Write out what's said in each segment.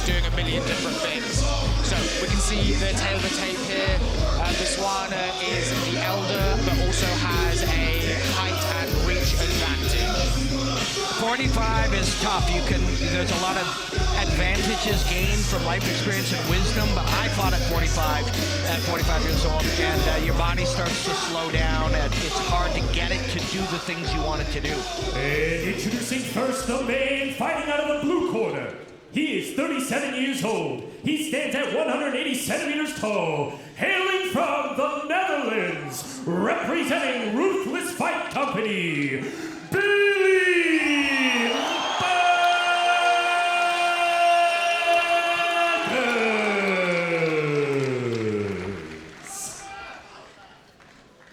doing a million different things. So we can see the tail of the tape here. Biswana is the elder, but also has a height and reach advantage. 45 is tough. There's a lot of advantages gained from life experience and wisdom, but I fought at 45 years old, and your body starts to slow down, and it's hard to get it to do the things you want it to do. And introducing first the man fighting out of the blue corner. He is 37 years old. He stands at 180 centimeters tall, hailing from the Netherlands, representing Ruthless Fight Company, Billy Bakkers.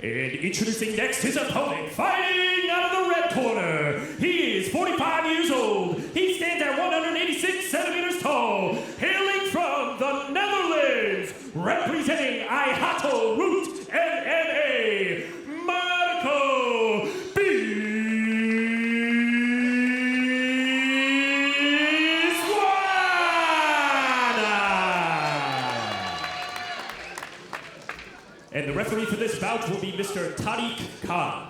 And introducing next his opponent, fighting out of the red corner. He is 45 years old. He stands at 186 centimeters tall, hailing from the Netherlands, representing Ihato Root MMA, Marco Biswana. And the referee for this bout will be Mr. Tariq Khan.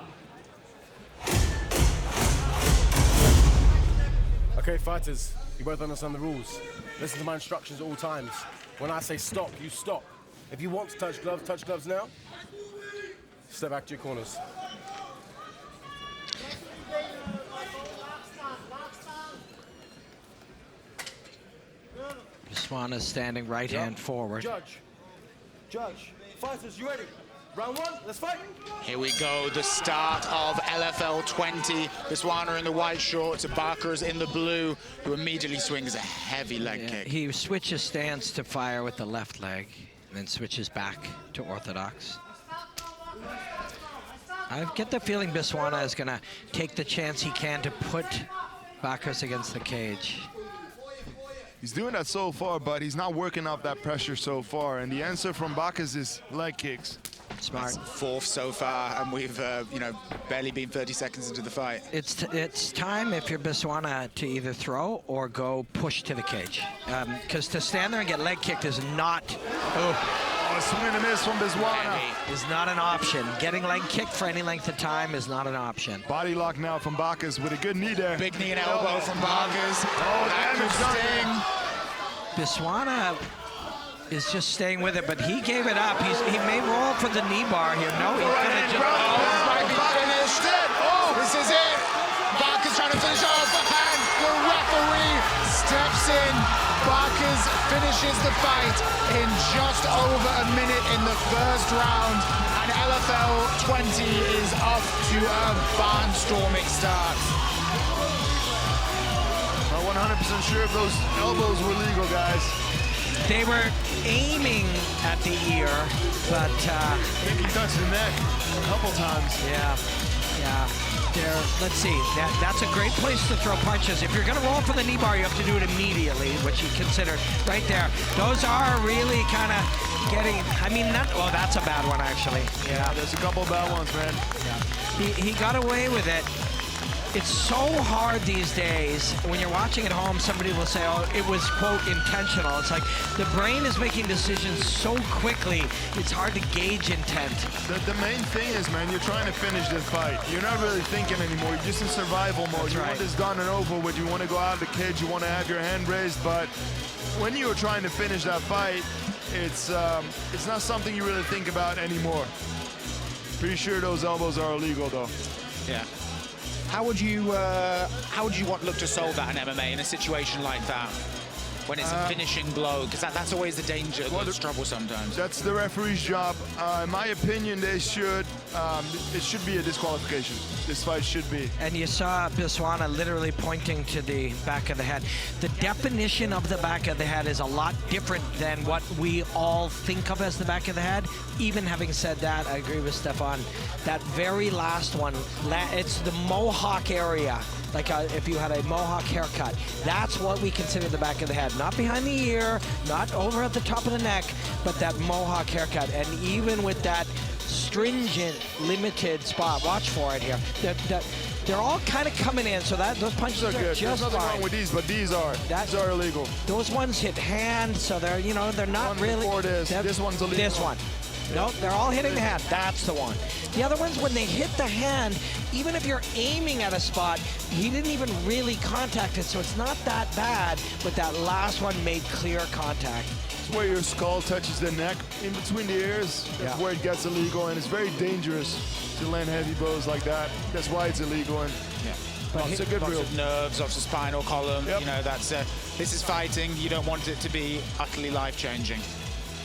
Okay, fighters, you both understand the rules. Listen to my instructions at all times. When I say stop, you stop. If you want to touch gloves now. Step back to your corners. Biswana standing right hand forward. Judge, fighters, you ready? Round one, let's fight. Here we go, the start of LFL20. Biswana in the white shorts, Bakkers in the blue, who immediately swings a heavy leg kick. He switches stance to fire with the left leg, and then switches back to orthodox. I get the feeling Biswana is going to take the chance he can to put Bakkers against the cage. He's doing that so far, but he's not working off that pressure so far. And the answer from Bakkers is leg kicks. Smart. Fourth so far, and we've barely been 30 seconds into the fight. It's time, if you're Biswana, to either throw or go push to the cage. Because to stand there and get leg kicked is not... Oh, swing and a miss from Biswana. Is not an option. Getting leg kicked for any length of time is not an option. Body lock now from Bakkers with a good knee there. Big knee and elbow from Bakkers. Oh, active sting. Biswana is just staying with it, but he gave it up. He may roll for the knee bar here. No, he's going to just... This might be finished. Oh, this is it. Bakkers trying to finish off, and the referee steps in. Bakkers finishes the fight in just over a minute in the first round, and LFL20 is off to a barnstorming start. Not 100% sure if those elbows were legal, guys. They were aiming at the ear, but... I think he touched the neck a couple times. Yeah. Let's see. That's a great place to throw punches. If you're going to roll for the knee bar, you have to do it immediately, which he considered right there. Those are really kind of getting... I mean, that's a bad one, actually. Yeah. There's a couple bad ones, man. Yeah. He got away with it. It's so hard these days. When you're watching at home, somebody will say, oh, it was, quote, intentional. It's like the brain is making decisions so quickly, it's hard to gauge intent. The main thing is, man, you're trying to finish this fight. You're not really thinking anymore. You're just in survival mode. That's you right. want this done and over with. You want to go out of the cage. You want to have your hand raised. But when you're trying to finish that fight, it's not something you really think about anymore. Pretty sure those elbows are illegal, though. Yeah. How would you look to solve that in MMA in a situation like that? When it's a finishing blow, because that's always the danger, the trouble sometimes. That's the referee's job. In my opinion, it should be a disqualification. This fight should be. And you saw Biswana literally pointing to the back of the head. The definition of the back of the head is a lot different than what we all think of as the back of the head. Even having said that, I agree with Stefan. That very last one, it's the mohawk area. Like if you had a mohawk haircut, that's what we consider the back of the head. Not behind the ear, not over at the top of the neck, but that mohawk haircut. And even with that stringent, limited spot, watch for it here. they're all kind of coming in, so that those punches These are are good. There's just nothing fine. wrong with these, but these are illegal. Those ones hit hand, so they're, you know, they're not One really. before this one's illegal. This one. No, they're all hitting the hand. That's the one. The other ones, when they hit the hand, even if you're aiming at a spot, he didn't even really contact it, so it's not that bad. But that last one made clear contact. It's where your skull touches the neck, in between the ears. That's where it gets illegal, and it's very dangerous to land heavy blows like that. That's why it's illegal. And it's a good Lots rule. of nerves off the spinal column. Yep. You know, that's this is fighting. You don't want it to be utterly life-changing.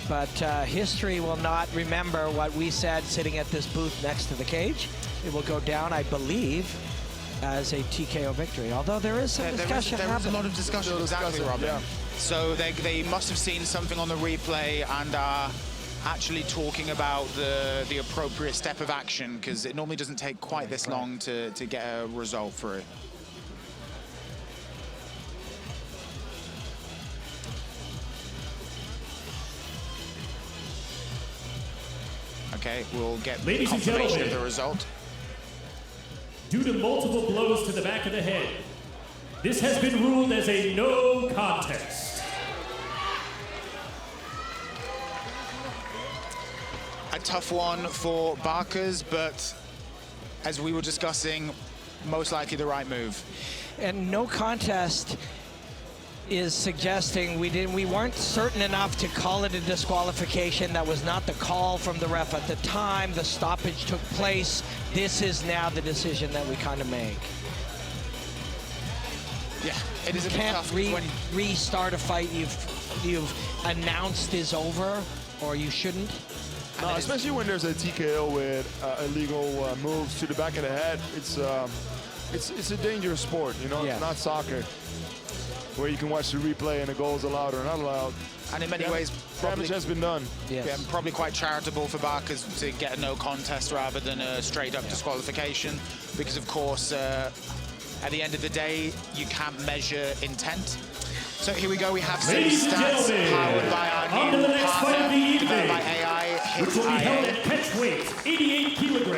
But history will not remember what we said sitting at this booth next to the cage. It will go down, I believe, as a TKO victory. Although there is some discussion There is a lot of Still discussion, exactly, discussing, Robin. yeah. So they must have seen something on the replay and are actually talking about the appropriate step of action, because it normally doesn't take quite this long to get a result for it. Okay, we'll get Ladies and confirmation gentlemen. of the result. Due to multiple blows to the back of the head, this has been ruled as a no contest. A tough one for Bakkers, but as we were discussing, most likely the right move. And no contest is suggesting we weren't certain enough to call it a disqualification. That was not the call from the ref at the time the stoppage took place. This is now the decision that we kind of make. Yeah, it is a You bit can't tough when restart a fight you've announced is over, or you shouldn't. No, especially when there's a TKO with illegal moves to the back of the head. It's a dangerous sport, you know. Yeah. It's not soccer, where you can watch the replay and the goal's allowed or not allowed. and in many ways, Damage has been done. Yes. yeah, probably quite charitable for Bakkers to get a no contest rather than a straight-up disqualification, because of course, at the end of the day, you can't measure intent. So here we go. We have some Ladies and stats gentlemen, powered by our on to new the next fight of the partner, evening, developed by AI. which will be held at catch weight, 88 kilograms.